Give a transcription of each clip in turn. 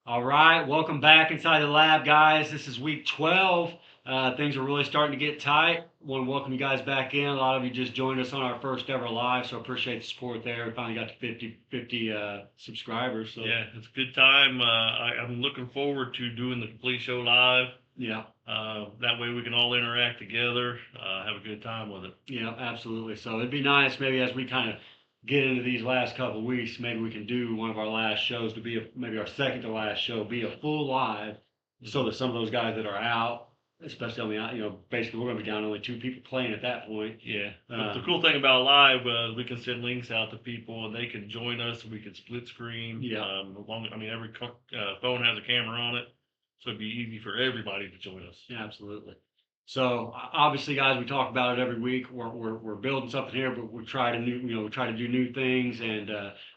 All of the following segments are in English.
All right, welcome back inside the lab, guys. This is week 12. Things are really starting to get tight. Want to welcome you guys back in. A lot of you just joined us on our first ever live, so appreciate the support there. We finally got to 50 subscribers. So Yeah, it's a good time. I'm looking forward to doing the complete show live. yeah, That way we can all interact together, have a good time with it. yeah, absolutely. So it'd be nice maybe as we kind of get into these last couple of weeks, maybe we can do one of our last shows to be maybe our second to last show, be a full live, so that some of those guys that are out, especially on the basically we're going to be down only two people playing at that point. Yeah, the Uh, cool thing about live, we can send links out to people and they can join us. We can split screen. yeah, Every phone has a camera on it, so it'd be easy for everybody to join us. absolutely. So obviously, guys, we talk about it every week. We're building something here, but we try to do new things and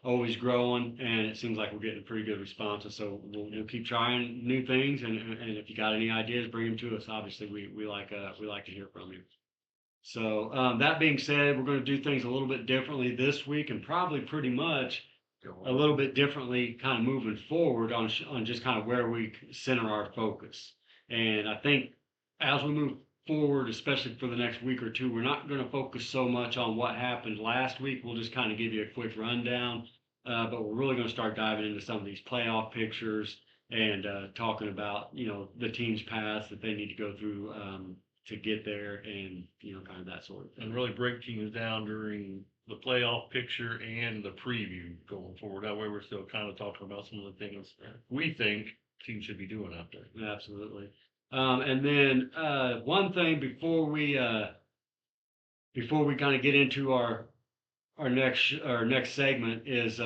always growing. And it seems like we're getting pretty good responses. So we'll keep trying new things. And if you got any ideas, bring them to us. Obviously, we like to hear from you. So that being said, we're going to do things a little bit differently this week, and probably pretty much a little bit differently, kind of moving forward on just kind of where we center our focus. And I think as we move forward, especially for the next week or two, we're not going to focus so much on what happened last week. We'll just kind of give you a quick rundown, but we're really going to start diving into some of these playoff pictures and talking about the team's paths that they need to go through to get there, and kind of that sort of thing. And really break teams down during the playoff picture and the preview going forward. That way we're still kind of talking about some of the things we think teams should be doing out there. Absolutely. And then one thing before we kind of get into our next segment is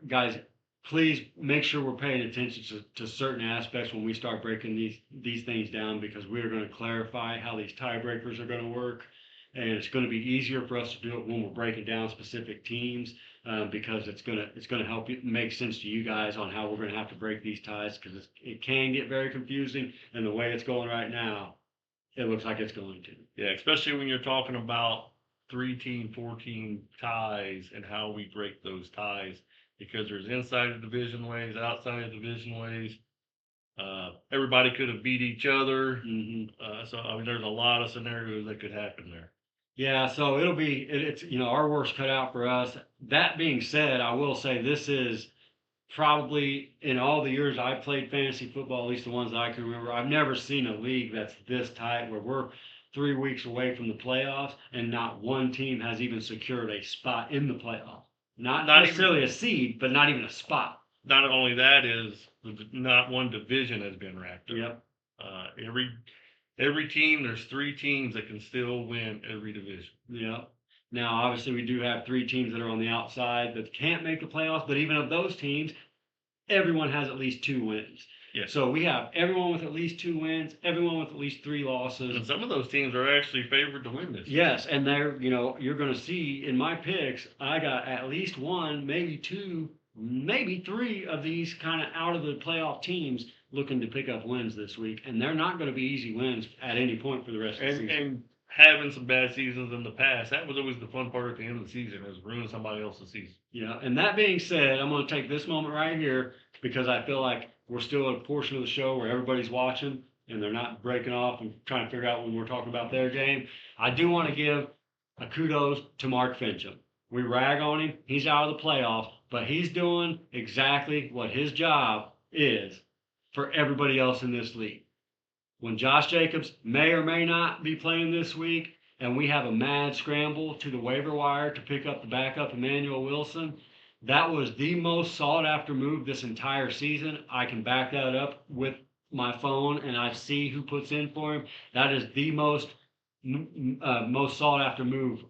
guys, please make sure we're paying attention to certain aspects when we start breaking these things down, because we're going to clarify how these tiebreakers are going to work, and it's going to be easier for us to do it when we're breaking down specific teams, because it's gonna help you make sense to you guys on how we're going to have to break these ties, because it can get very confusing, and the way it's going right now, it looks like it's going to. Yeah, especially when you're talking about 3-team, 4-team ties and how we break those ties, because there's inside of division ways, outside of division ways. Everybody could have beat each other. There's a lot of scenarios that could happen there. Yeah, so it's our work's cut out for us. That being said, I will say this is probably, in all the years I've played fantasy football, at least the ones that I can remember, I've never seen a league that's this tight where we're 3 weeks away from the playoffs and not one team has even secured a spot in the playoffs. Not Not even necessarily a seed, but not even a spot. Not only that is not one division has been wrapped up. Yep. Every team, there's 3 teams that can still win every division. Yep. Now, obviously, we do have 3 teams that are on the outside that can't make the playoffs, but even of those teams, everyone has at least 2 wins. Yeah. So we have everyone with at least 2 wins, everyone with at least 3 losses. And some of those teams are actually favored to win this. Yes, and you're going to see in my picks, I got at least one, maybe two, maybe three of these kind of out of the playoff teams looking to pick up wins this week, and they're not going to be easy wins at any point for the rest of the season. And having some bad seasons in the past, that was always the fun part at the end of the season, is ruining somebody else's season. Yeah, and that being said, I'm going to take this moment right here because I feel like we're still at a portion of the show where everybody's watching and they're not breaking off and trying to figure out when we're talking about their game. I do want to give a kudos to Mark Fincham. We rag on him. He's out of the playoffs, but he's doing exactly what his job is for everybody else in this league. When Josh Jacobs may or may not be playing this week, and we have a mad scramble to the waiver wire to pick up the backup Emmanuel Wilson, that was the most sought after move this entire season. I can back that up with my phone and I see who puts in for him. That is the most sought after move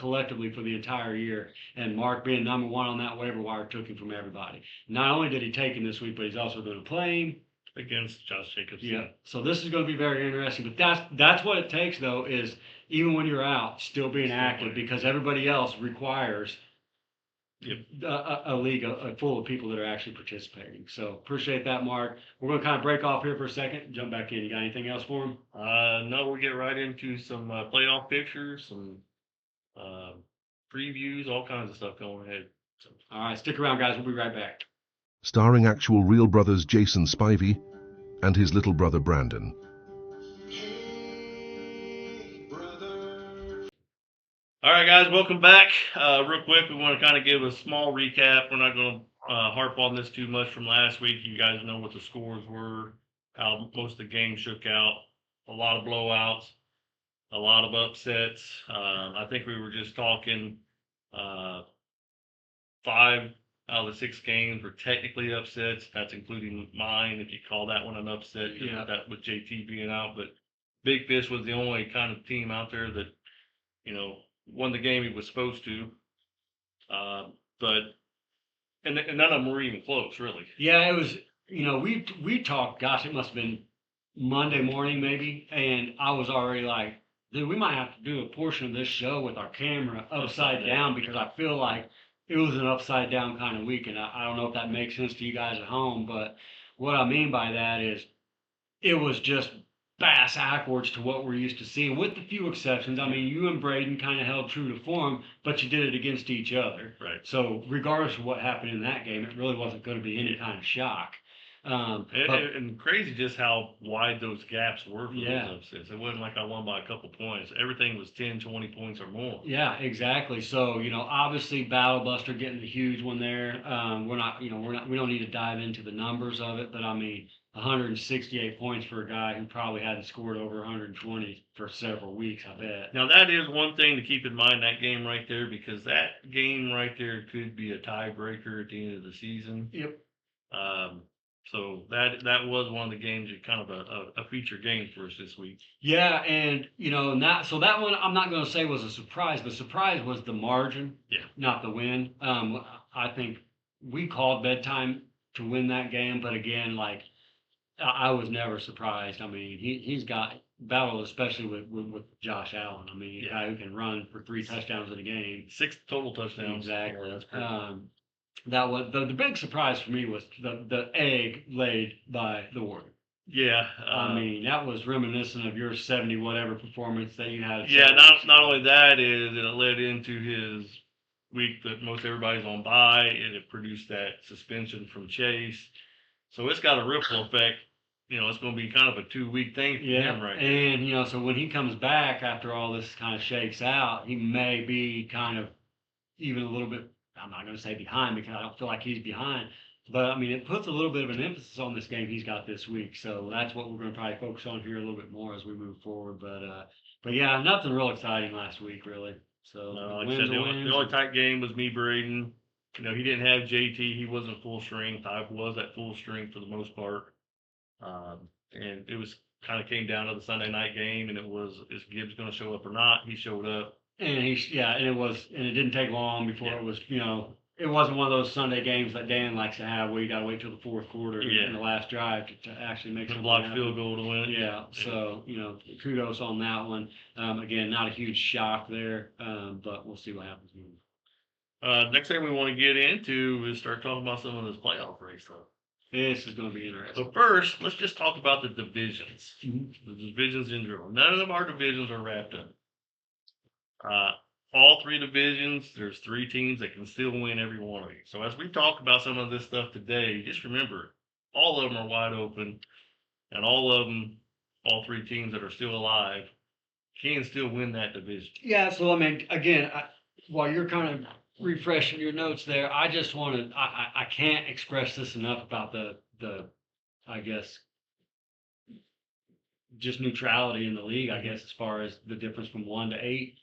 collectively for the entire year. And Mark, being number one on that waiver wire, took him from everybody. Not only did he take him this week, but he's also going to play him against Josh Jacobs. Yeah. So this is going to be very interesting. But that's what it takes, though, is even when you're out, still being active, because everybody else requires a league full of people that are actually participating. So appreciate that, Mark. We're going to kind of break off here for a second, jump back in. You got anything else for him? No, we'll get right into some playoff pictures, some previews, all kinds of stuff going ahead. All right, stick around, guys. We'll be right back. starring actual real brothers Jason Spivey and his little brother Brandon. All right, guys, welcome back. Real quick, we want to kind of give a small recap. We're not going to harp on this too much from last week. You guys know what the scores were, how most of the game shook out. A lot of blowouts, a lot of upsets. I think we were just talking 5 out of the 6 games were technically upsets. That's including mine, if you call that one an upset, Yeah. that with JT being out. But Big Fish was the only kind of team out there that, won the game he was supposed to. But none of them were even close, really. Yeah, it was, we talked, gosh, it must have been Monday morning maybe, and I was already like, dude, we might have to do a portion of this show with our camera upside down because I feel like it was an upside down kind of week, and I don't know if that makes sense to you guys at home, but what I mean by that is it was just bass backwards to what we're used to seeing, with a few exceptions. I mean, you and Braden kind of held true to form, but you did it against each other. Right. So regardless of what happened in that game, it really wasn't going to be any kind of shock. And crazy just how wide those gaps were for Yeah. those upsets. It wasn't like I won by a couple points. Everything was 10, 20 points or more. Yeah, exactly. So, obviously Battle Buster getting the huge one there. We don't need to dive into the numbers of it, but I mean, 168 points for a guy who probably hadn't scored over 120 for several weeks, I bet. Now, that is one thing to keep in mind, that game right there, because that game right there could be a tiebreaker at the end of the season. Yep. So that was one of the games that kind of a feature game for us this week. Yeah, and that one I'm not going to say was a surprise. The surprise was the margin, Yeah. not the win. I think we called bedtime to win that game, but again, like I was never surprised. I mean, he's got battle, especially with Josh Allen. I mean, a guy who can run for 3 touchdowns in a game. 6 total touchdowns. Exactly. Yeah, that's crazy. That was the big surprise for me was the egg laid by the Warden. Yeah. I mean, that was reminiscent of your 70 whatever performance that you had. Yeah, not only that is it led into his week that most everybody's on bye, and it produced that suspension from Chase. So it's got a ripple effect. It's going to be kind of a 2-week thing for him right now. And so when he comes back after all this kind of shakes out, he may be kind of even a little bit, I'm not going to say behind because I don't feel like he's behind, but I mean, it puts a little bit of an emphasis on this game he's got this week. So that's what we're going to probably focus on here a little bit more as we move forward. But yeah, nothing real exciting last week, really. So No, like I said, the only tight game was me, Braden. He didn't have JT. He wasn't full strength. I was at full strength for the most part. And it was kind of came down to the Sunday night game, and it was, is Gibbs going to show up or not? He showed up. And it didn't take long before it was, it wasn't one of those Sunday games that Dan likes to have where you got to wait till the fourth quarter in the last drive to actually make a something blocked happen. field goal to win. Yeah, so kudos on that one. Again, not a huge shock there, but we'll see what happens. Next thing we want to get into is start talking about some of this playoff race stuff. This is going to be interesting. So first, let's just talk about the divisions. Mhm. The divisions in general. None of our divisions are wrapped up. All 3 divisions, there's 3 teams that can still win every one of these. So as we talk about some of this stuff today, just remember, all of them are wide open, and all 3 teams that are still alive can still win that division. Yeah, so I mean, again, while you're kind of refreshing your notes there, I just want to, I can't express this enough about the I guess, just neutrality in the league, I guess, as far as the difference from 1 to 8.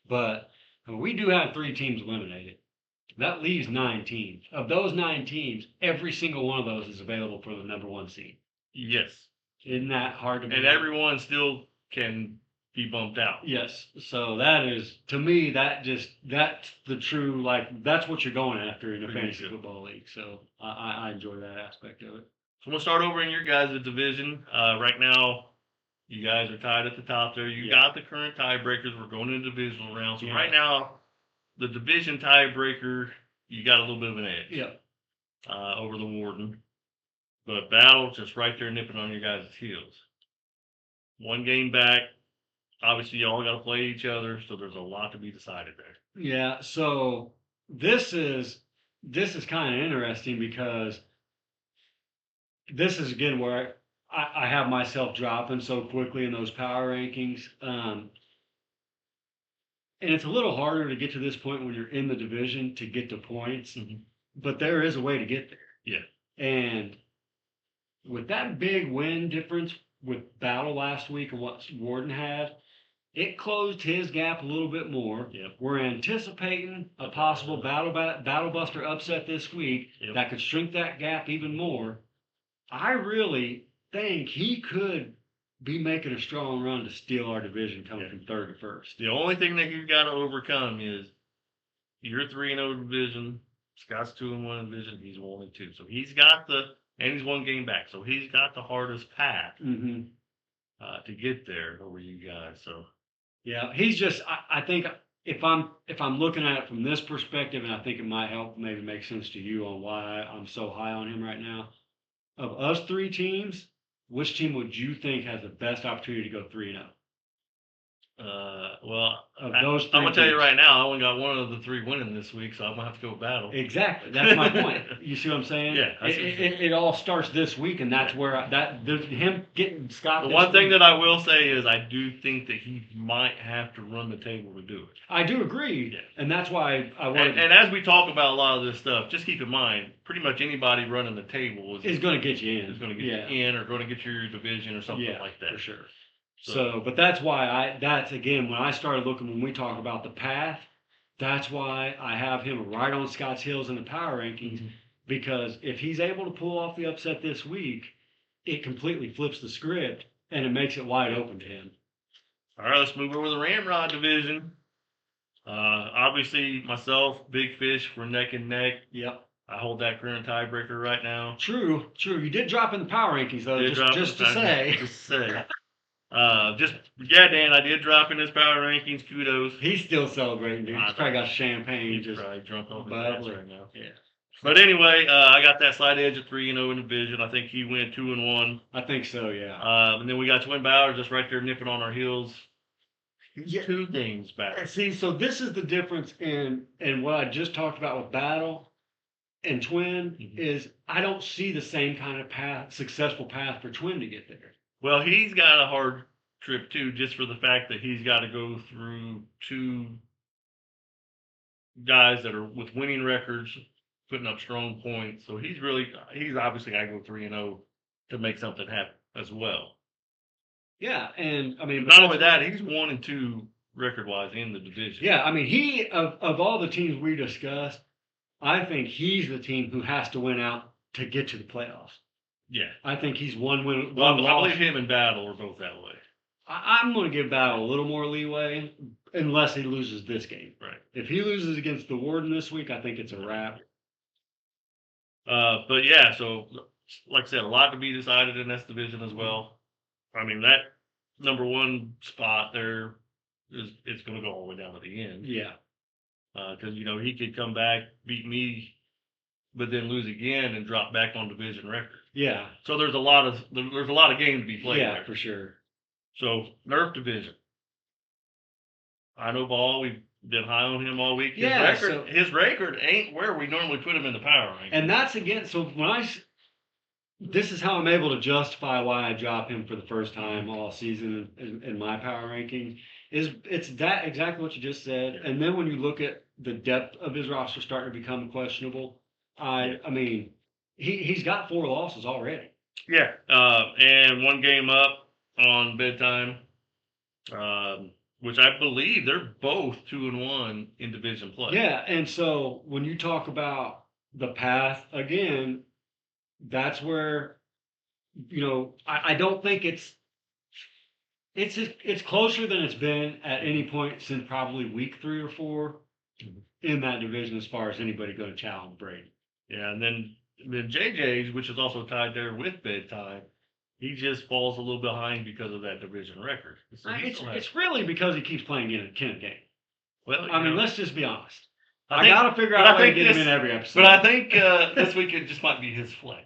But we do have 3 teams eliminated. That leaves 9 teams. Of those 9 teams, every single one of those is available for the number 1 seed. Yes. Isn't that hard to believe? And everyone still can be bumped out. Yes. So that is, to me, that's the true, that's what you're going after in a fantasy football league. So I enjoy that aspect of it. So we'll start over in your guys' division. Right now, you guys are tied at the top there. You got the current tiebreakers. We're going into divisional round. So right now, the division tiebreaker, you got a little bit of an edge over the Warden. But Battle just right there nipping on your guys' heels. 1 game back. Obviously, you all got to play each other, so there's a lot to be decided there. Yeah, so this is kind of interesting because this is again where I have myself dropping so quickly in those power rankings. And it's a little harder to get to this point when you're in the division to get to points, Mhm. but there is a way to get there. Yeah. And with that big win difference with Battle last week and what Warden had, it closed his gap a little bit more. Yep. We're anticipating a possible Battle Buster upset this week Yep. that could shrink that gap even more. I really think he could be making a strong run to steal our division coming Yeah. from third to first. The only thing that you've got to overcome is you're 3-0 division. Scott's 2-1 division. He's 1-2. So he's got and he's 1 game back. So he's got the hardest path Mm-hmm. to get there over you guys. So Yeah, he's just. I think if I'm looking at it from this perspective, and I think it might help maybe make sense to you on why I'm so high on him right now. Of us 3 teams, which team would you think has the best opportunity to go 3-0? well, Of those 3 I'm gonna tell you teams. right now, I only got one of the 3 winning this week, so I'm gonna have to go with Battle. Exactly. That's my point. You see what I'm saying? Yeah, I see what you're It all starts this week, and that's Yeah. where him getting Scott. The this one thing week- that I will say is I do think that he might have to run the table to do it. I do agree, Yeah. and that's why I wanted And as we talk about a lot of this stuff, just keep in mind, pretty much anybody running the table is going to get you in. is going to get Yeah. you in or going to get your division or something Yeah, like that. for sure. So- So, but that's why that's again, when I started looking, when we talk about the path, that's why I have him right on Scott's heels in the power rankings, Mhm. because if he's able to pull off the upset this week, it completely flips the script and it makes it wide open to him. All right, let's move over to the Ramrod division. Obviously, myself, Big Fish, we're neck and neck. Yep. I hold that current tiebreaker right now. True. You did drop in the power rankings though, Did drop just in to the say. Just to say. Dan, I did drop in his power rankings. Kudos. He's still celebrating, dude. I He's probably know. got champagne He's just probably drunk off his ass bubbly. right now. Yeah. But anyway, I got that slight edge of 3-0 in the division. I think he went 2-1. I think so, yeah. And then we got Twin Bowers just right there nipping on our heels. He's Yeah. 2 games back. And see, so this is the difference in what I just talked about with Battle and Twin Mhm. is I don't see the same kind of successful path for Twin to get there. Well, he's got a hard trip too, just for the fact that he's got to go through 2 guys that are with winning records, putting up strong points. So he's obviously got to go 3-0 to make something happen as well. Yeah, and I mean, but Not only that's- that, he's 1-2 record wise in the division. Yeah, I mean, he of all the teams we discussed, I think he's the team who has to win out to get to the playoffs. Yeah. I think he's one win, Well, one I loss. believe him and Battle are both that way. I'm going to give Battle a little more leeway unless he loses this game. Right. If he loses against the Warden this week, I think it's a wrap. But yeah, so like I said, a lot to be decided in this division as well. I mean, that number 1 spot there it's going to go all the way down to the end. Yeah. Because he could come back, beat me, but then lose again and drop back on division record. Yeah. So there's a lot of games to be played Yeah, there. for sure. So Nerf division. I know Ball. We've been high on him all week. His record ain't where we normally put him in the power rank. And that's again, so when this is how I'm able to justify why I drop him for the first time all season in my power ranking. It's that exactly what you just said. Yeah. And then when you look at the depth of his roster starting to become questionable, I mean, he's got 4 losses already. Yeah, and 1 game up on bedtime, which I believe they're both 2-1 in division play. Yeah, and so when you talk about the path again, that's where I don't think it's closer than it's been at any point since probably week 3 or 4 in that division as far as anybody going to challenge Brady. Yeah, and then JJ's, which is also tied there with bedtime, he just falls a little behind because of that division record. So he still has- It's really because he keeps playing in a Kent game. well, I mean, you know, let's just be honest. I I think- got to figure but out I a way to think get him this- in every episode. but I think this week it just might be his flex.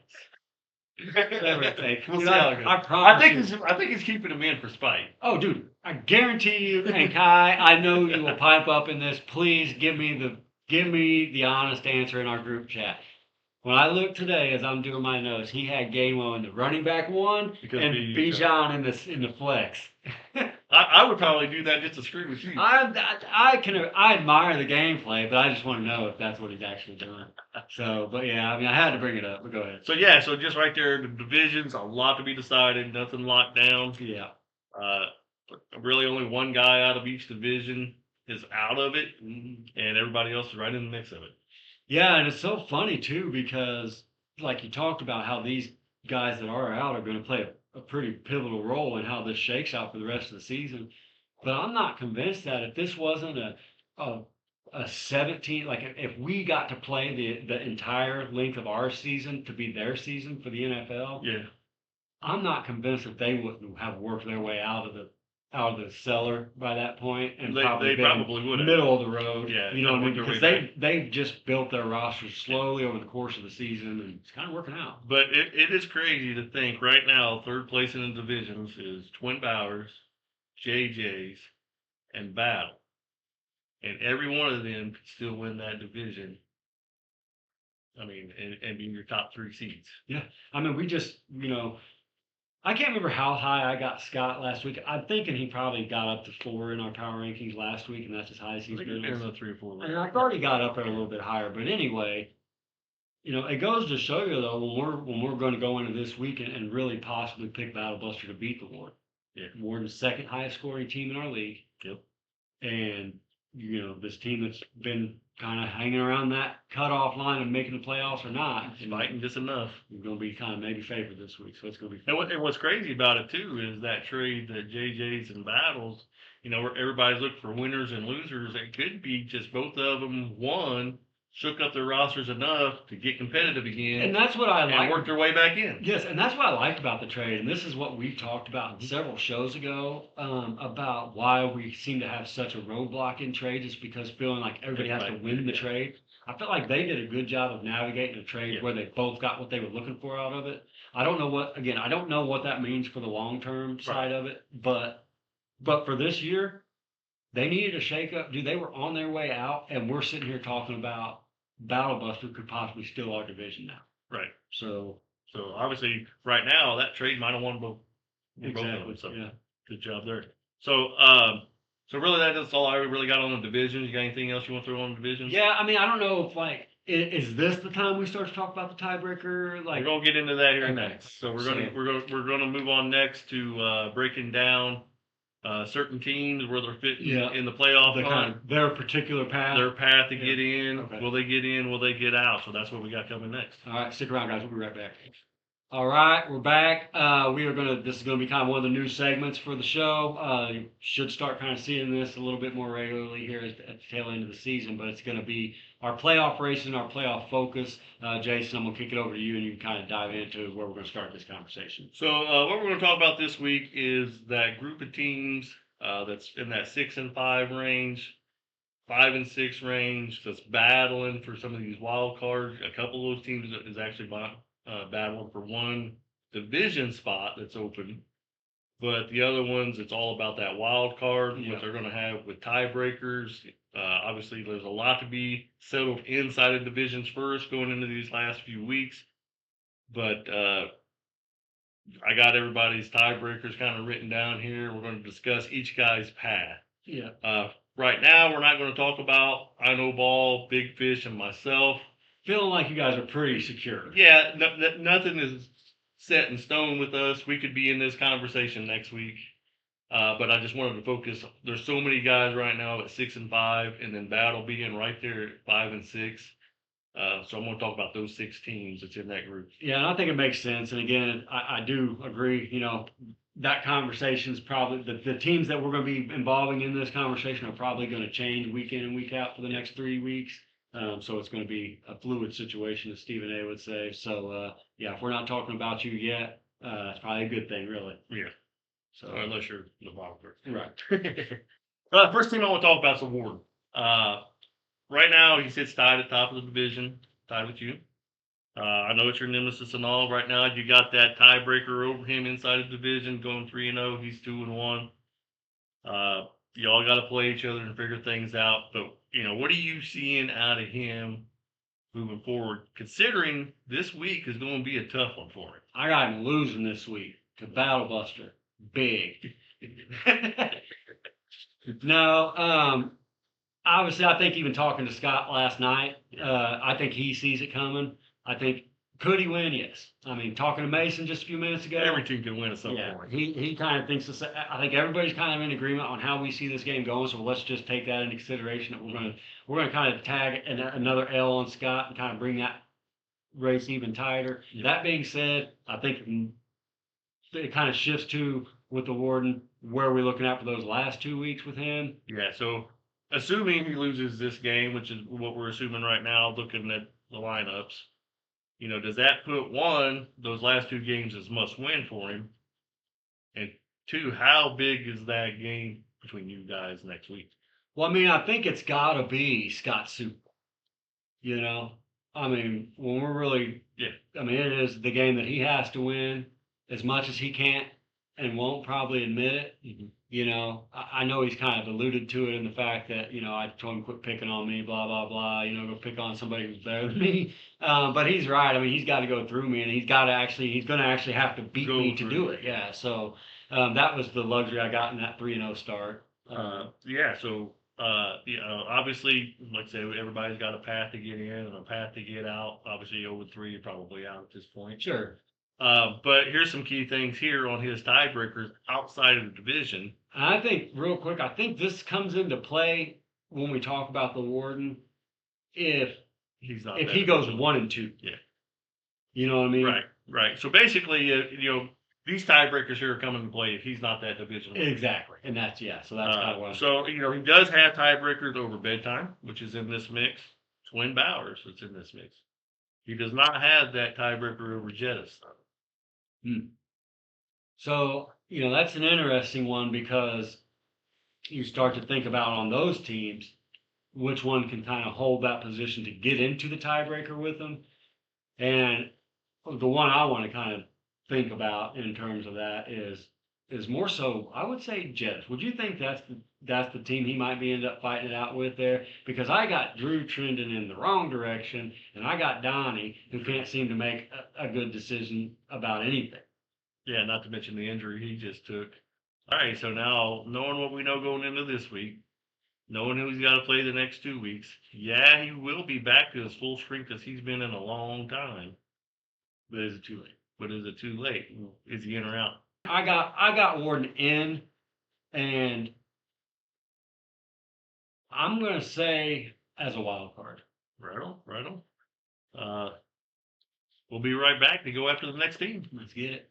Whatever it takes. We'll Dude, see how it goes. I promise you. I think he's keeping him in for spite. Oh, dude, I guarantee you, and Kai, I know you will pipe up in this. Please give me the honest answer in our group chat. When I look today, as I'm doing my notes, he had Gainwell in the running back one Because and Bijan. Bijan in the flex. I would probably do that just to screw with you. I admire the gameplay, but I just want to know if that's what he's actually doing. So, but yeah, I mean, I had to bring it up. But go ahead. So yeah, so just right there, the divisions, a lot to be decided, nothing locked down. Yeah. Really only one guy out of each division is out of it, Mhm. and everybody else is right in the mix of it. Yeah, and it's so funny too because, like you talked about, how these guys that are out are going to play a pretty pivotal role in how this shakes out for the rest of the season. But I'm not convinced that if this wasn't a a 17, like if we got to play the entire length of our season to be their season for the NFL, Yeah, I'm not convinced that they wouldn't have worked their way out of the cellar by that point and they probably been probably would have. middle of the road. Yeah, You know what I mean? kinda worked Because their way they've just built their rosters slowly over the course of the season, and it's kind of working out. But it is crazy to think right now, third place in the divisions is Twin Bowers, JJ's, and Battle. And every one of them could still win that division. I mean, and be your top 3 seeds. I mean, we just, I can't remember how high I got Scott last week. I'm thinking he probably got up to 4 in our power rankings last week, and that's as high as I he's think been. it's been 3 or 4. And I thought he got up there a little bit higher, but anyway, it goes to show you though when we're going to go into this week and really possibly pick Battle Buster to beat the Ward. Yeah. Ward's the second highest scoring team in our league. Yep. And this team that's been kind of hanging around that cutoff line of making the playoffs or not, It's fighting just enough. we're going to be kind of maybe favored this week, so it's going to be And what's crazy about it too is that trade, that JJ's and Battles, where everybody's looking for winners and losers. It could be just both of them won, shook up their rosters enough to get competitive again, And that's what I and like. work their way back in. Yes, and that's what I liked about the trade, and this is what we talked about several shows ago, about why we seem to have such a roadblock in trades. It's because feeling like everybody has to Right. win the Yeah. trade. I felt like they did a good job of navigating a trade Yeah. where they both got what they were looking for out of it. I don't know what that means for the long term side of it, but for this year, they needed a shake up. Dude, they were on their way out, and we're sitting here talking about Battle Buster could possibly steal our division now. Right. So So obviously, right now that trade might have won both. Both of them, exactly, so yeah. good job there. So so really that's all I really got on the divisions. You got anything else you want to throw on the divisions? Yeah, I mean, I don't know if is this the time we start to talk about the tiebreaker? We're gonna get into that here Okay. next. So we're gonna move on next to breaking down certain teams where they're fitting Yeah. in the playoff hunt, their particular path. their path to Yeah. get in. Okay. Will they get in? Will they get out? So that's what we got coming next. All right, stick around, guys. We'll be right back. All right, we're back. This is gonna be kind of one of the new segments for the show. You should start kind of seeing this a little bit more regularly here at the tail end of the season, but it's gonna be our playoff race and our playoff focus. Jason, I'm gonna kick it over to you, and you can kind of dive into where we're gonna start this conversation. So what we're going to talk about this week is that group of teams that's in that 6-5 range, 5-6 range, that's battling for some of these wild cards. A couple of those teams is actually battling for one division spot that's open, but the other ones, it's all about that wild card, Yeah. which they're going to have with tiebreakers. Obviously, there's a lot to be settled inside of divisions first going into these last few weeks, but I got everybody's tiebreakers kind of written down here. We're going to discuss each guy's path. Yeah. Right now, we're not going to talk about I Know Ball, Big Fish, and myself. Feeling like you guys are pretty secure. Yeah, nothing is set in stone with us. We could be in this conversation next week. But I just wanted to focus. There's so many guys right now at 6-5, and then Battle being right there at 5-6. So I'm going to talk about those 6 teams that's in that group. Yeah, and I think it makes sense. And again, I do agree. That conversation is probably the teams that we're going to be involving in this conversation are probably going to change week in and week out for the next 3 weeks. So it's going to be a fluid situation, as Stephen A would say. So yeah, if we're not talking about you yet, it's probably a good thing, really. Yeah. So Unless you're the wild card. right. First team I want to talk about is Ward. Right now, he sits tied at top of the division, tied with you. I know it's your nemesis and all. Right now, you got that tiebreaker over him inside the division, going 3-0. He's 2-1. You all got to play each other and figure things out. But what are you seeing out of him moving forward, considering this week is going to be a tough one for him. I got him losing this week to Battle Buster. Big. No, obviously, I think even talking to Scott last night, I think he sees it coming. I think, could he win? Yes. I mean, talking to Mason just a few minutes ago. Every team can win at some Yeah, point. he kind of thinks the I think everybody's kind of in agreement on how we see this game going. So let's just take that into consideration. That we're gonna kind of tag another L on Scott and kind of bring that race even tighter. Yeah. That being said, I think it kind of shifts to with the Warden where are we looking at for those last 2 weeks with him. Yeah, so assuming he loses this game, which is what we're assuming right now, looking at the lineups, does that put those last 2 games as must win for him? And 2, how big is that game between you guys next week? Well, I mean, I think it's got to be Scott Super. I mean, when we're really, Yeah. I mean, it is the game that he has to win as much as he can't and won't probably admit it. I know he's kind of alluded to it in the fact that, I told him quit picking on me, blah, blah, blah, go pick on somebody who's better than me. But he's right. I mean, he's got to go through me and he's going to actually have to beat Go me to through do you. it. Yeah. So that was the luxury I got in that 3-0 start. Yeah, so obviously, like I said, everybody's got a path to get in and a path to get out. Obviously, 0-3, you're probably out at this point. Sure. But here's some key things here on his tiebreakers outside of the division. And I think, real quick, I think this comes into play when we talk about the Warden. If He's not. if that he goes divisional. 1-2, Yeah. You know what I mean? Right. So basically, these tiebreakers here are coming into play if he's not that divisional. Exactly, and that's So that's kind of what. So he does have tiebreakers over bedtime, which is in this mix. Twin Bowers, that's in this mix. He does not have that tiebreaker over Jettis. So that's an interesting one because you start to think about on those teams which one can kind of hold that position to get into the tiebreaker with them, and the one I want to kind of think about in terms of that is more so, I would say Jettis. Would you think that's the team he might end up fighting it out with there? Because I got Drew trending in the wrong direction, and I got Donnie who can't seem to make a good decision about anything. Yeah, not to mention the injury he just took. All right, so now knowing what we know going into this week, knowing who he's got to play the next 2 weeks, yeah, he will be back to his full strength as he's been in a long time. But is it too late? But is it too late? Is he in or out? I got Warden in, and I'm gonna say as a wild card. Right on. We'll be right back to go after the next team. Let's get it.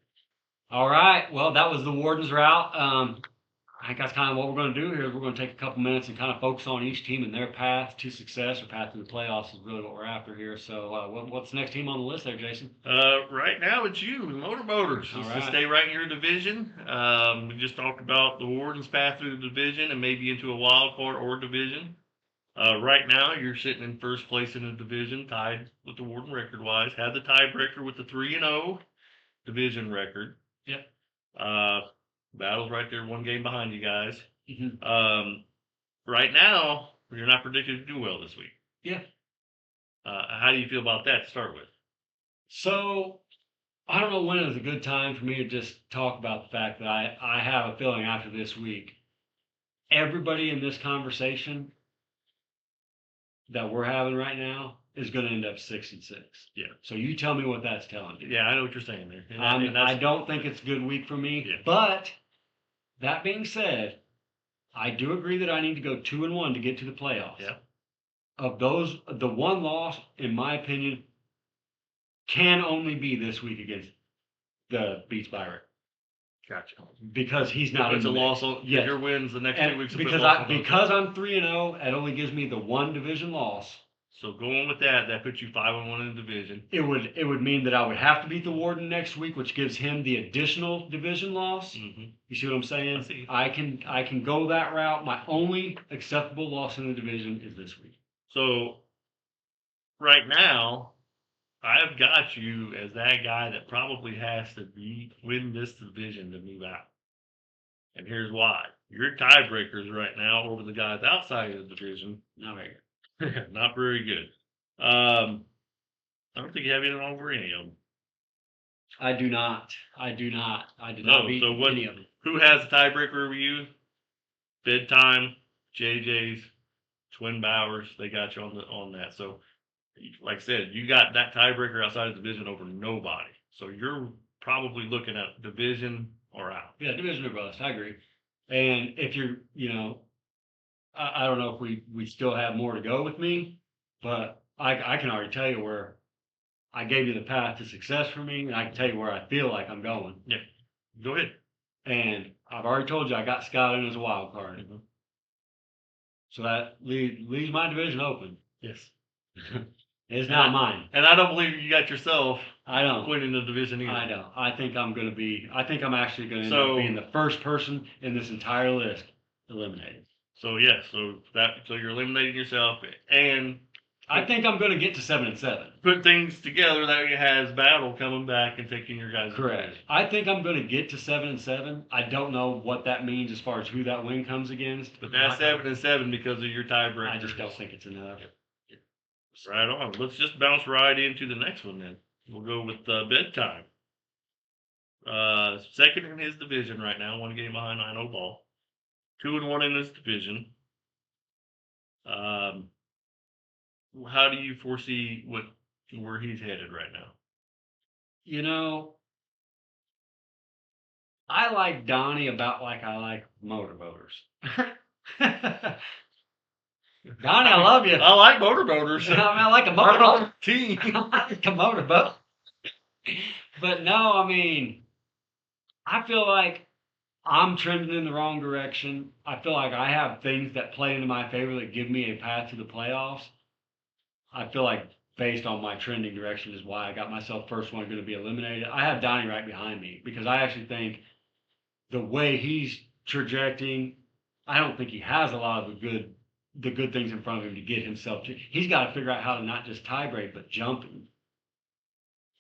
All right. Well, that was the Warden's route. I think that's kind of what we're going to do here. Is we're going to take a couple minutes and kind of focus on each team and their path to success or path to the playoffs is really what we're after here. So, what's the next team on the list there, Jason? Right now it's you, Motor Motors. All Just right. to stay right in your division. We just talked about the Warden's path through the division and maybe into a wild card or division. Right now you're sitting in first place in the division, tied with the Warden record-wise. Had the tiebreaker with the 3-0 division record. Yep. Battle's right there, 1 game behind you guys. Mm-hmm. Right now, you're not predicted to do well this week. Yeah. How do you feel about that to start with? So, I don't know when is a good time for me to just talk about the fact that I have a feeling after this week, everybody in this conversation that we're having right now is going to end up 6-6. Yeah. So you tell me what that's telling you. Yeah, I know what you're saying there. I don't think it's a good week for me. Yeah. But that being said, I do agree that I need to go 2-1 to get to the playoffs. Yeah. Of those, the one loss, in my opinion, can only be this week against the Beats Byron. Gotcha. Because he's not It's in a the loss. mix. Yes. Yes. Your wins the next 2 weeks. Because I'm 3-0, it only gives me the one division loss. So going with that puts you 5-1 in the division. It would mean that I would have to beat the Warden next week, which gives him the additional division loss. Mm-hmm. You see what I'm saying? I see. I can go that route. My only acceptable loss in the division is this week. So right now, I've got you as that guy that probably has to win this division to move out. And here's why. Your tiebreakers right now over the guys outside of the division, Not very good. not very good. I don't think you have anything over any of them. I do not. I did No, not beat so what? any of them. Who has the tiebreaker over you? Bedtime, JJ's, Twin Bowers. They got you on that. So, like I said, you got that tiebreaker outside of division over nobody. So you're probably looking at division or out. Yeah, division or bust. I agree. And if you're, I don't know if we still have more to go with me, but I can already tell you where I gave you the path to success for me, and I can tell you where I feel like I'm going. Yeah, go ahead. And I've already told you I got Scott in as a wild card. Mhm. So that leaves my division open. Yes. It's not mine. And I don't believe you got yourself I don't. winning the division either. I don't. I think I'm actually going to end So- up being the first person in this entire list eliminated. So yeah, so you're eliminating yourself and I think I'm going to get to 7-7. put things together that has Battle coming back and taking your guys. Correct. I think I'm going to get to 7-7. I don't know what that means as far as who that win comes against. But that's 7-7 because of your tiebreaker. I just don't think it's enough. Right on. Let's just bounce right into the next one then. We'll go with Bedtime. Second in his division right now, one game behind 9-0 Ball. 2-1 in this division. How do you foresee where he's headed right now? I like Donnie about like I like motorboaters. Donnie, I love you. I like motorboaters. I like a I'm motorboat. on the team. I like a motorboat. But no, I mean, I feel like I'm trending in the wrong direction. I feel like I have things that play into my favor that give me a path to the playoffs. I feel like based on my trending direction is why I got myself first one going to be eliminated. I have Donnie right behind me because I actually think the way he's trajecting, I don't think he has a lot of the good things in front of him to get himself to. He's got to figure out how to not just tie break but jumping.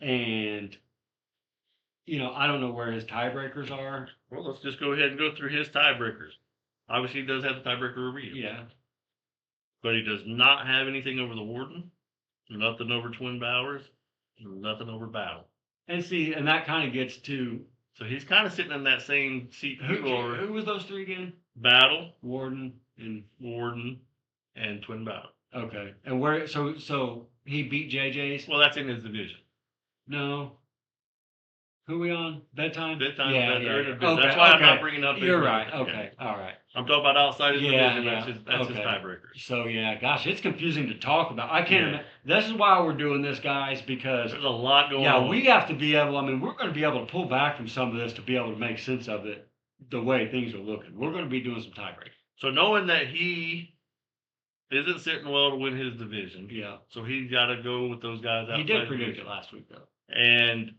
And I don't know where his tiebreakers are. Well, let's just go ahead and go through his tiebreakers. Obviously, he does have the tiebreaker over you. Yeah. But he does not have anything over the Warden, nothing over Twin Bowers, nothing over Battle. And see, and that kind of gets to So he's kind of sitting in that same seat you are. who was those three again? Battle, Warden and Warden, and Twin Battle. okay. And where so he beat JJ's? Well, that's in his division. No. Who we on? Bedtime? Bedtime, Yeah, they're in a yeah. division. That's why I'm okay. not bringing up. You're his right. division. Okay. All right. I'm talking about outside his Yeah, division. yeah. That's his Okay. tiebreakers. So yeah, gosh, it's confusing to talk about. I can't. Yeah. This is why we're doing this, guys, because There's a lot going on. we have to be able. I mean, we're going to be able to pull back from some of this to be able to make sense of it the way things are looking. We're going to be doing some tiebreak. So knowing that he isn't sitting well to win his division, Yeah, so he's got to go with those guys outside. he did the predict division. it last week though. And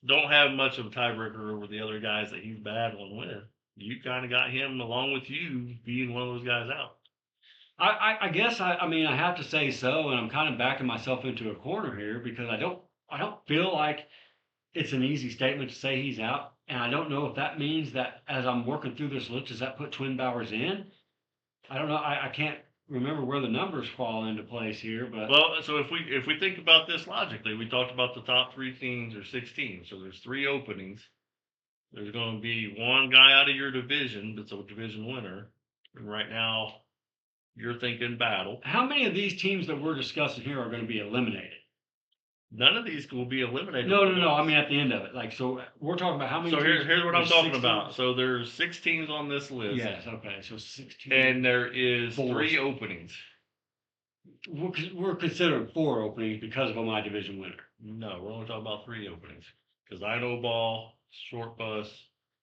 don't have much of a tiebreaker over the other guys that he's battling with. You kind of got him along with you being one of those guys out. I guess I mean I have to say so, and I'm kind of backing myself into a corner here because I don't feel like it's an easy statement to say he's out, and I don't know if that means that as I'm working through this list, does that put Twin Bowers in? I don't know. I can't remember where the numbers fall into place here, but Well, so if we think about this logically, we talked about the top 3 teams or 6 teams. So there's 3 openings. There's going to be one guy out of your division that's a division winner, and right now you're thinking Battle. how many of these teams that we're discussing here are going to be eliminated? None of these will be eliminated. No. I mean at the end of it, like so we're talking about how many. So teams? here's what I'm There's talking 16? about. So there's 6 teams on this list. Yes. Okay. So 16. And there is 4. 3 openings. We're considering 4 openings because of my division winner. No, we're only talking about 3 openings. Because I know Ball, Short Bus,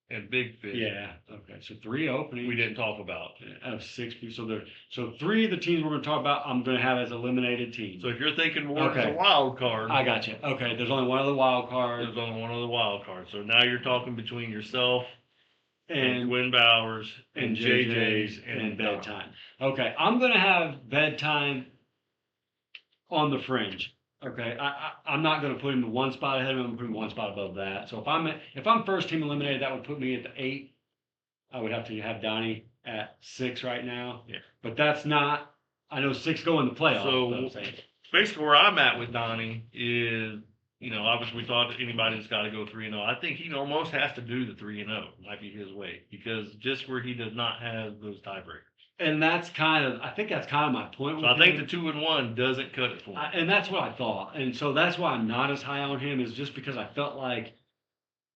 and Big Fish. Yeah. Okay. So 3 openings. We didn't talk about. Out of 6 people. So 3 of the teams we're going to talk about, I'm going to have as eliminated teams. So if you're thinking Warden's Okay. a wild card, I got you. Okay. There's only one other wild card. there's only one other wild card. So now you're talking between yourself and And Twin Bowers and JJ's and Bedtime. Okay, I'm gonna have Bedtime on the fringe. Okay, I'm not gonna put him in one spot ahead of him. I'm gonna put him one spot above that. So if I'm first team eliminated, that would put me at the 8. I would have to have Donnie at 6 right now. Yeah. But that's not. I know 6 go in the playoffs. So- but I'm saying basically where I'm at with Donnie is, obviously we thought that anybody's got to go 3-0. I think he almost has to do the 3-0. Might be his way because just where he does not have those tiebreakers. And I think that's kind of my point So with I think him. the 2-1 doesn't cut it for him. And that's what I thought. And so that's why I'm not as high on him, is just because I felt like,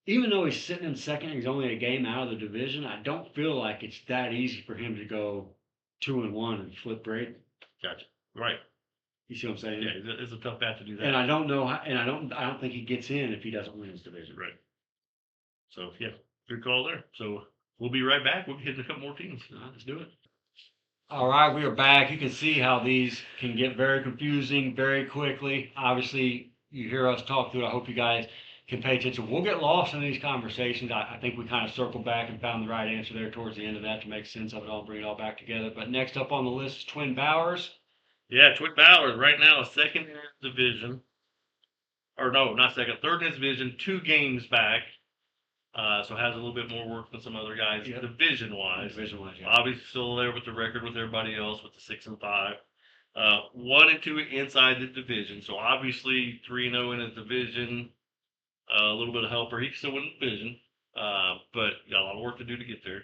even though he's sitting in second, he's only a game out of the division. I don't feel like it's that easy for him to go 2-1 and flip Brady. Gotcha. Right. You see what I'm saying? Yeah, it's a tough path to do that. And I don't know, and I don't think he gets in if he doesn't win his division. Right. So yeah, good call there. So we'll be right back. We'll be hitting a couple more teams. All right, let's do it. All right, we are back. You can see how these can get very confusing very quickly. Obviously, you hear us talk through it. I hope you guys can pay attention. We'll get lost in these conversations. I think we kind of circled back and found the right answer there towards the end of that to make sense of it all, bring it all back together. But next up on the list is Twin Bowers. Yeah, Twin Bowers right now second in his division. Or no, not second, third in his division, 2 games back. So has a little bit more work than some other guys Yep. division-wise. Division-wise, yeah. Obviously still there with the record with everybody else with the 6-5. 1-2 inside the division. So obviously 3-0 in his division. A little bit of helper. He can still win the division. But got a lot of work to do to get there.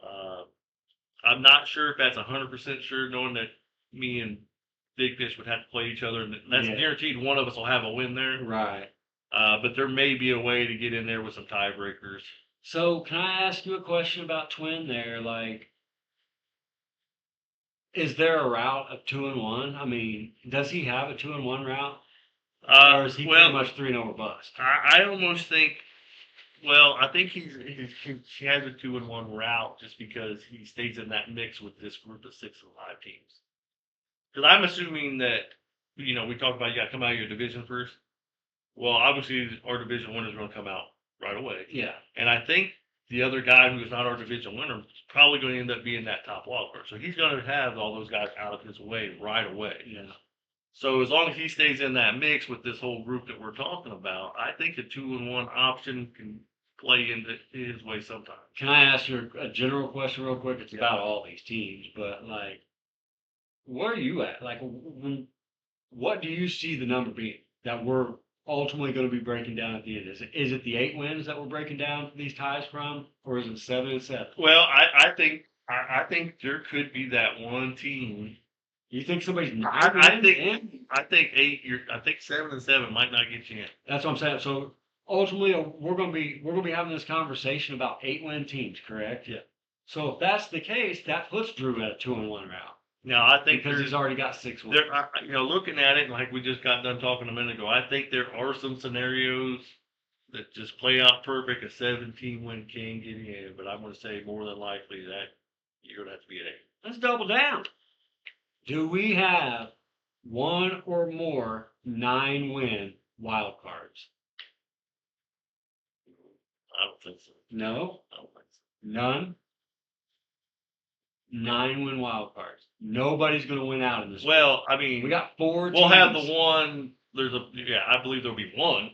I'm not sure if that's 100% sure, knowing that me and Big Fish would have to play each other, and that's Yeah. guaranteed one of us will have a win there. Right. But there may be a way to get in there with some tiebreakers. So can I ask you a question about Twin there? Like, is there a route of 2-1? I mean, does he have a 2-1 route? Or is he pretty much 3-0 or bust? I almost think. Well, I think he has a 2-1 route just because he stays in that mix with this group of 6-5 teams. Because I'm assuming that we talked about you got to come out of your division first. Well, obviously our division winner is going to come out right away, Yeah. and I think the other guy who is not our division winner is probably going to end up being that top wild card. So he's going to have all those guys out of his way right away. Yeah. So as long as he stays in that mix with this whole group that we're talking about, I think the 2-1 option can play into his way sometimes. Can I ask you a general question real quick? It's about all these teams, but like, where are you at? Like, what do you see the number being that we're ultimately going to be breaking down at the end? Is it the 8 wins that we're breaking down these ties from, or is it 7-7? Well, I think there could be that one team. You think somebody's not? I think 8. I think 7-7 might not get you in. That's what I'm saying. So ultimately, we're gonna be having this conversation about 8-win teams, correct? Yeah. So if that's the case, that puts Drew at a 2-1 route Now I think because he's already got 6 wins. looking at it like we just got done talking a minute ago, I think there are some scenarios that just play out perfect. A 17-win can get in, but I'm going to say more than likely that you're going to have to be at 8. Let's double down. Do we have one or more 9-win wild cards? I don't think so. No, I don't think so. none. 9-win wild cards. Nobody's going to win out in this. Well, I mean, we got 4. we'll have teams the one. I believe there'll be one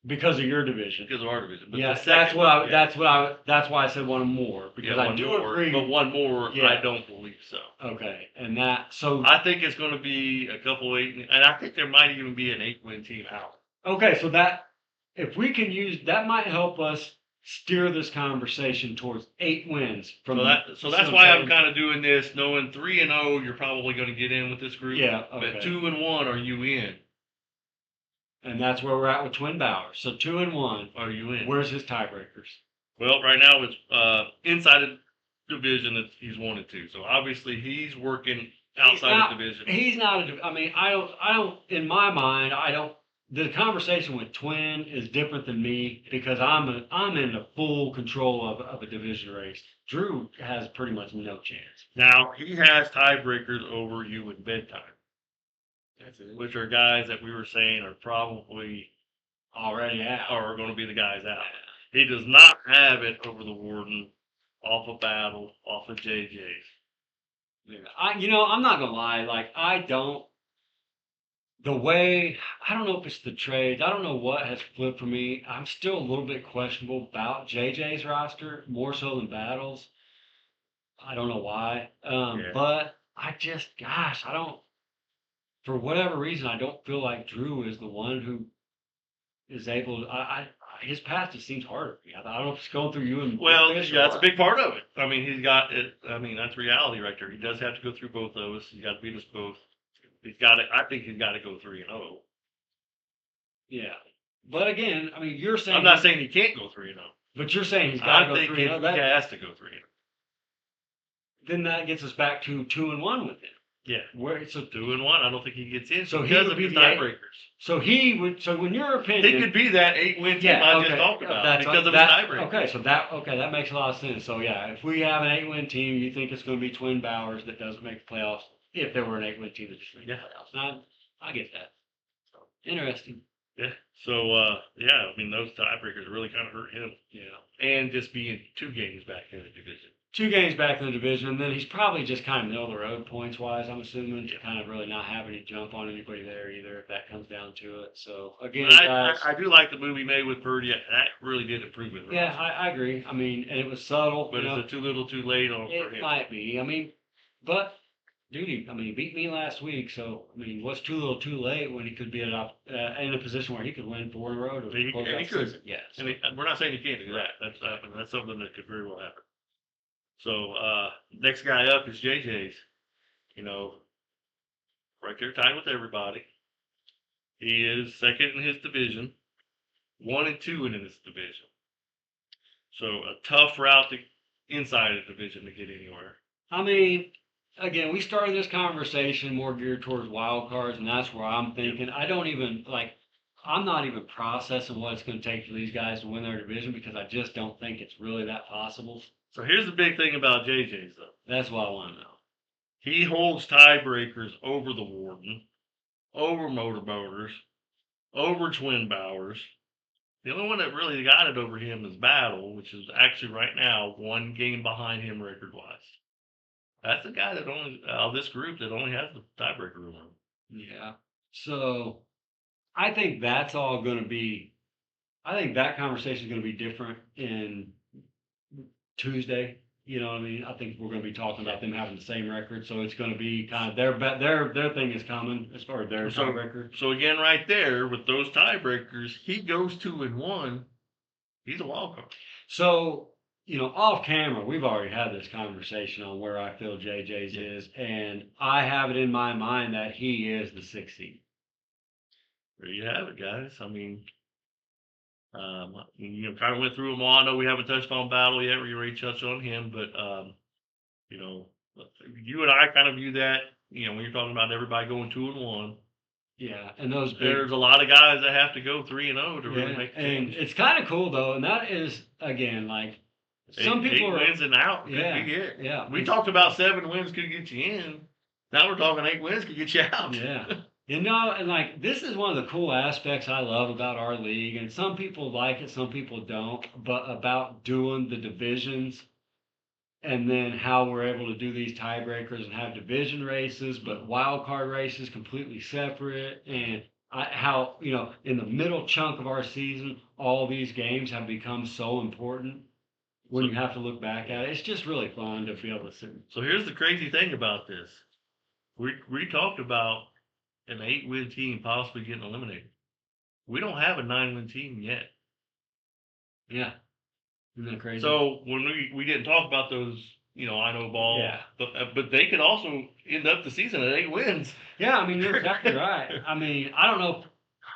because of your division. because of our division. But Yes, the second one, that's why I said one or more, because I one do more, agree. but one more, Yeah. I don't believe so. Okay, and so I think it's going to be a couple 8, and I think there might even be an 8-win team out. okay, so that if we can use that might help us steer this conversation towards 8 wins from So that's why I'm kind of doing this, knowing 3-0, you're probably going to get in with this group. Yeah, okay. But 2-1, are you in? And that's where we're at with Twin Bowers. So 2-1. Are you in? Where's his tiebreakers? Well, right now it's inside the division. He's 1-2, so obviously he's working outside the division. He's not. I mean, I don't. In my mind, I don't. The conversation with Twin is different than me because I'm in the full control of a division race. Drew has pretty much no chance. Now he has tiebreakers over you in bedtime, That's it. which are guys that we were saying are probably Already out. are going to be the guys out. He does not have it over the Warden, off of Battle, off of JJ's. Yeah. I'm not gonna lie. Like, I don't. The way I don't know if it's the trades. I don't know what has flipped for me. I'm still a little bit questionable about JJ's roster more so than Battles. I don't know why. Yeah. But I just, gosh, I don't. for whatever reason, I don't feel like Drew is the one who is able to, his path just seems harder. I don't know if it's going through you and Well, Fish or yeah, that's a what. big part of it. I mean, he's got it. I mean, that's reality right there. He does have to go through both those. He's got to beat us both. He's got to. I think he's got to go 3-0. Yeah. But again, I mean, you're saying, I'm not saying he can't go 3-0. but you're saying he's got to I go think 3 he 0. That, has to go 3-0. then that gets us back to 2-1 with him. Yeah, Where so 2-1. I don't think he gets in So he because would of be his the eight- tiebreakers. so he would so when your opinion He could be that 8-win team yeah, I okay, just talked about that's because of that, his tiebreakers. okay, that makes a lot of sense. So yeah, if we have an 8-win team, you think it's going to be Twin Bowers that doesn't make the playoffs. If there were an 8-win team that just made the Yeah. playoffs, and I get that. So interesting. Yeah. So yeah, I mean those tiebreakers really kind of hurt him, Yeah. and just being 2 games back in the division. 2 games back in the division, and then he's probably just kind of middle of the road points wise. I'm assuming to Yeah. kind of really not have any jump on anybody there either, if that comes down to it. So again, But guys, I do like the move he made with Purdy. That really did improve it. yeah, I agree. I mean, and it was subtle. But you know, is it too little, too late on for it him? might be. I mean, but dude, he beat me last week. So I mean, what's too little, too late when he could be in a position where he could win 4 in a row to He- close and out he the could. season. Yeah. So, And we're not saying you can't do that. That's something that could very well happen. So next guy up is JJ's. You know, right there tied with everybody. He is second in his division, 1 and 2 in his division. So a tough route to inside the division to get anywhere. I mean, again, we started this conversation more geared towards wild cards, and that's where I'm thinking. I don't even like. I'm not even processing what it's going to take for these guys to win their division because I just don't think it's really that possible. So here's the big thing about JJ's though. That's what I want to know. He holds tiebreakers over the Warden, over Motorboaters, over Twin Bowers. The only one that really got it over him is Battle, which is actually right now 1 game behind him record wise. That's the guy that only this group that only has the tiebreaker over him. Yeah. So I think that's all going to be. I think that conversation is going to be different in Tuesday. You know what I mean? I think we're going to be talking about them having the same record, so it's going to be kind of their thing is coming as far as their So- record. So again, right there with those tiebreakers, he goes 2-1. He's a wild card. So, you know, off camera, we've already had this conversation on where I feel JJ's Yeah. is, and I have it in my mind that he is the 6th seed. There you have it, guys. I mean, you know, kind of went through them all. I know we haven't touched on Battle yet. We already touched on him, but you know, you and I kind of view that. You know, when you're talking about everybody going 2-1, Yeah, and those big, there's a lot of guys that have to go 3-0 to really yeah, make the and change. it's kind of cool though, and that is again like some Eight people are, wins and out. Could yeah, be it. yeah, We talked about 7 wins could get you in. Now we're talking 8 wins could get you out. yeah. You know, and like this is one of the cool aspects I love about our league, and some people like it, some people don't, but about doing the divisions and then how we're able to do these tiebreakers and have division races, but wild card races completely separate, and how, you know, in the middle chunk of our season, all these games have become so important when you have to look back at it. It's just really fun to be able to sit. So here's the crazy thing about this. We talked about an 8-win team possibly getting eliminated. We don't have a 9-win team yet. Yeah. Isn't that crazy? So when we didn't talk about those, you know, I know ball, Yeah. but they could also end up the season at 8 wins. Yeah, I mean, you're exactly right. I mean, I don't know.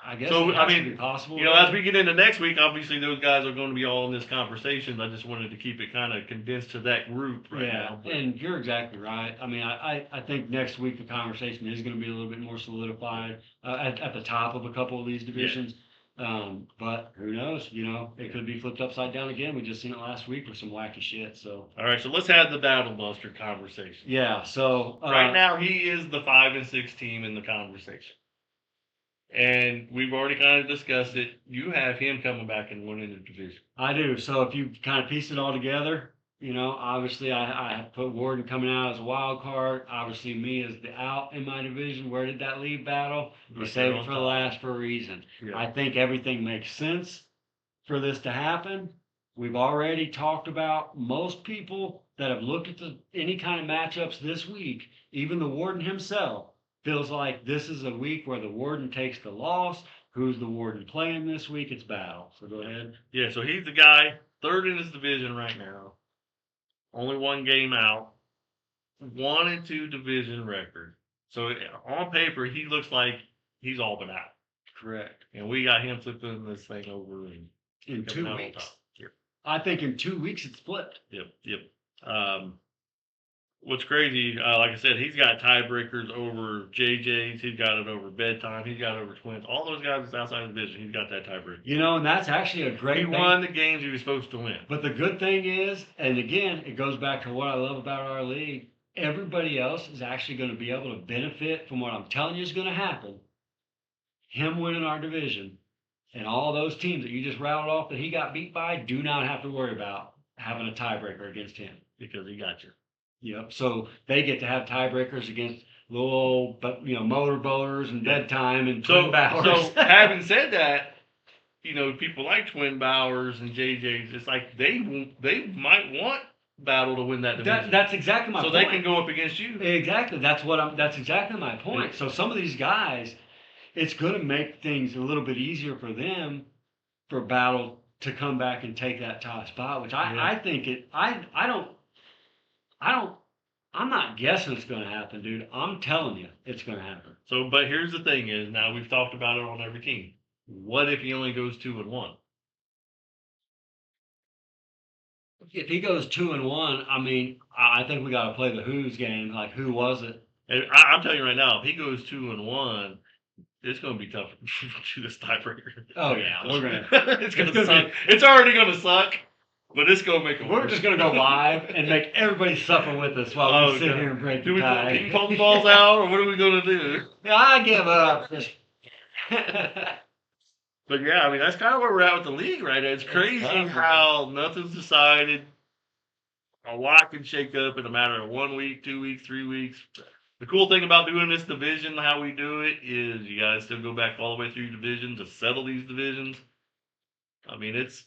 I guess So, it has I to mean, be possible. You know, as we get into next week, obviously those guys are going to be all in this conversation. I just wanted to keep it kind of condensed to that group right yeah, now. But and you're exactly right. I mean, I think next week the conversation is going to be a little bit more solidified at the top of a couple of these divisions. But who knows? You know, it could be flipped upside down again. We just seen it last week with some wacky shit. So all right, so let's have the Battle Buster conversation. yeah. So Right now, he is the 5-6 team in the conversation. And we've already kind of discussed it. You have him coming back and winning the division. I do. So if you kind of piece it all together, you know, obviously I put Warden coming out as a wild card. Obviously me as the out in my division. Where did that leave Battle? We Right saved there it on for the top. last for a reason. Yeah. I think everything makes sense for this to happen. We've already talked about most people that have looked at any kind of matchups this week, even the Warden himself, feels like this is a week where the Warden takes the loss. Who's the Warden playing this week? It's Battle. So go ahead. Yeah, so he's the guy, third in his division right now. Only one game out. 1-2 division record. So on paper, he looks like he's all but out. Correct. And we got him flipping this thing over and In coming 2 out on weeks. top. Yep, I think in 2 weeks it's flipped. yep. What's crazy, like I said, he's got tiebreakers over JJ's. He's got it over bedtime. He's got it over twins. All those guys that's outside the division, he's got that tiebreaker. You know, and that's actually a great He thing. won the games he was supposed to win. But the good thing is, and again, it goes back to what I love about our league. Everybody else is actually going to be able to benefit from what I'm telling you is going to happen. Him winning our division and all those teams that you just rattled off that he got beat by do not have to worry about having a tiebreaker against him. Because he got you. Yep. So they get to have tiebreakers against little old, but motor boaters and bedtime and twin bowers. So having said that, people like Twin Bowers and JJ's, it's like they might want Battle to win that division. That's exactly my so point. they can go up against you. Exactly. That's exactly my point. So some of these guys, it's going to make things a little bit easier for them for Battle to come back and take that top spot, which I think I'm not guessing it's going to happen, dude. I'm telling you it's going to happen. So, but here's the thing is, now we've talked about it on every team. What if he only goes 2-1? If he goes 2-1, I mean, I think we got to play the who's game. Like, who was it? And I'm telling you right now, if he goes 2-1, it's going to be tough to this tiebreaker. Oh yeah, we're gonna. it's going to suck. It's already going to suck, but it's going to make it We're worse. just gonna go live and make everybody suffer with us while we sit God. here and break Do the we tie. ping pong balls out, or what are we going to do? Yeah, I give up. But yeah, I mean, that's kind of where we're at with the league right now. It's crazy tough, how nothing's decided. A lot can shake up in a matter of 1 week, 2 weeks, 3 weeks. The cool thing about doing this division, how we do it, is you guys still go back all the way through divisions to settle these divisions. I mean, it's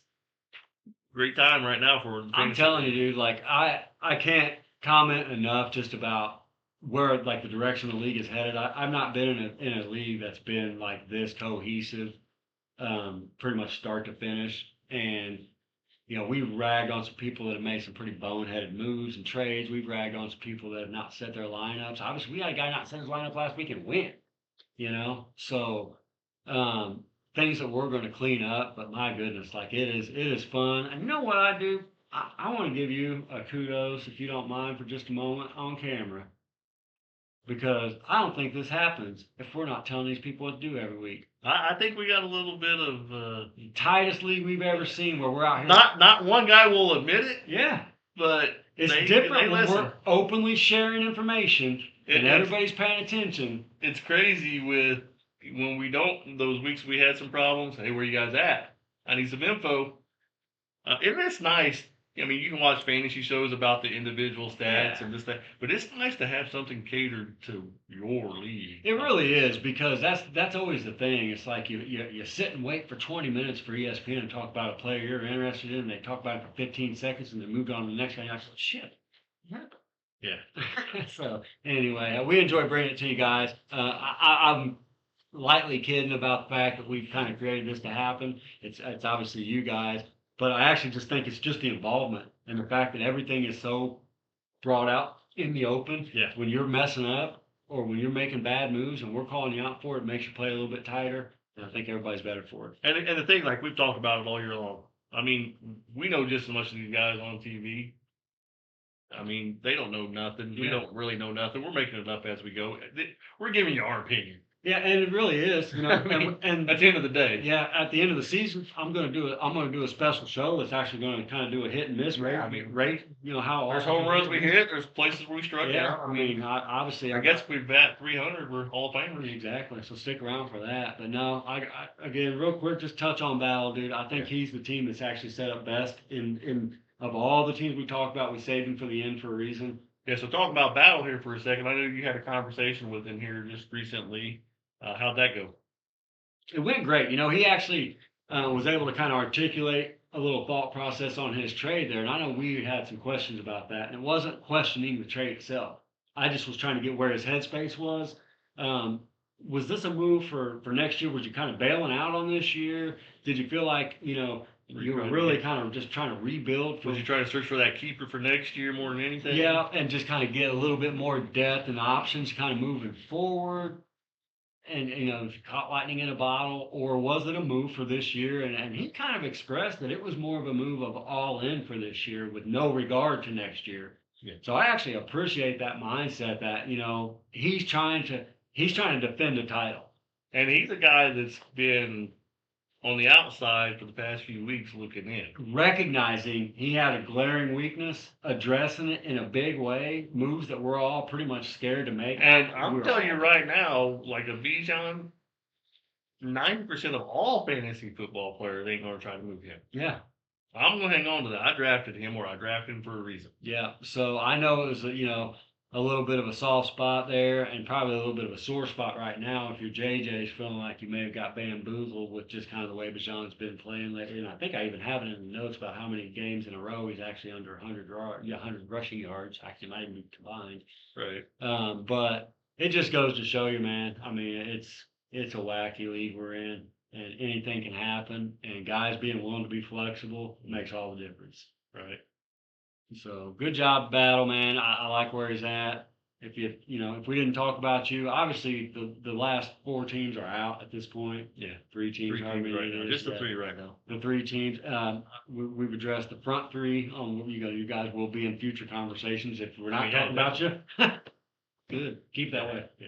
a great time right now for I'm telling you, dude, like I can't comment enough just about where like the direction the league is headed. I've not been in a league that's been like this cohesive, pretty much start to finish. And we've ragged on some people that have made some pretty boneheaded moves and trades. We've ragged on some people that have not set their lineups. Obviously, we had a guy not set his lineup last week and win. So things that we're going to clean up. But my goodness, like it is fun. And you know what I do? I want to give you a kudos, if you don't mind, for just a moment on camera. Because I don't think this happens if we're not telling these people what to do every week. I think we got a little bit of Tightest league we've ever seen where we're out here. not one guy will admit it, Yeah. but It's they different when listen. we're openly sharing information and everybody's paying attention. It's crazy with when we don't, those weeks we had some problems. Hey, where you guys at? I need some info. And it's nice. I mean, you can watch fantasy shows about the individual stats and this, that, but it's nice to have something catered to your league. It really is, because that's always the thing. It's like you sit and wait for 20 minutes for ESPN to talk about a player you're interested in, and they talk about it for 15 seconds and then moved on to the next guy. And I said, shit. Yeah. So anyway, we enjoy bringing it to you guys. I'm lightly kidding about the fact that we've kind of created this to happen. It's obviously you guys, but I actually just think it's just the involvement and the fact that everything is so brought out in the open. Yeah. When you're messing up or when you're making bad moves and we're calling you out for it, it makes you play a little bit tighter. And I think everybody's better for it. And the thing, like we've talked about it all year long. I mean, we know just as much as these guys on TV. I mean, they don't know nothing. We Yeah. don't really know nothing. We're making it up as we go. We're giving you our opinion. Yeah, and it really is. I mean, and at the end of the day. yeah, at the end of the season, I'm gonna do a special show that's actually gonna kind of do a hit and miss rate. Yeah, I mean, rate, how There's often home runs we hit. There's places we struck Yeah, out. I mean, obviously, I guess if we bat 300, we're Hall of Famers. exactly. So stick around for that. But no, I again, real quick, just touch on Battle, dude. I think he's the team that's actually set up best in of all the teams we talked about. We saved him for the end for a reason. Yeah, so talking about Battle here for a second. I know you had a conversation with him here just recently. How'd that go? It went great. He actually was able to kind of articulate a little thought process on his trade there. And I know we had some questions about that. And it wasn't questioning the trade itself. I just was trying to get where his headspace was. Was this a move for next year? Was you kind of bailing out on this year? Did you feel like, you were really kind of just trying to rebuild for, Was you trying to search for that keeper for next year more than anything? yeah, and just kind of get a little bit more depth and options kind of moving forward? And, if you caught lightning in a bottle, or was it a move for this year? And he kind of expressed that it was more of a move of all in for this year with no regard to next year. Yeah. So I actually appreciate that mindset that, he's trying to defend the title. And he's a guy that's been on the outside for the past few weeks looking in. Recognizing he had a glaring weakness, addressing it in a big way, moves that we're all pretty much scared to make. And I'm We're telling you all- right now, like a Bijan, 90% of all fantasy football players ain't going to try to move him. Yeah. I'm going to hang on to that. I drafted him, or I drafted him for a reason. Yeah, so I know it was a little bit of a soft spot there, and probably a little bit of a sore spot right now if your JJ's feeling like you may have got bamboozled with just kind of the way Bijan's been playing lately. And I think I even have it in the notes about how many games in a row he's actually under 100 rushing yards. Actually, might even be combined. Right. But it just goes to show you, man. I mean, it's a wacky league we're in, and anything can happen. And guys being willing to be flexible makes all the difference. Right. So good job, Battle, man. I like where he's at. If if we didn't talk about you, obviously the last 4 teams are out at this point. Yeah. 3 teams, Three however teams many right it now. is. Just the Yeah. 3 right now. The 3 teams. We've addressed the front 3 on what you guys will be in future conversations if we're not We talking had about you. Good. Keep that way. Yeah.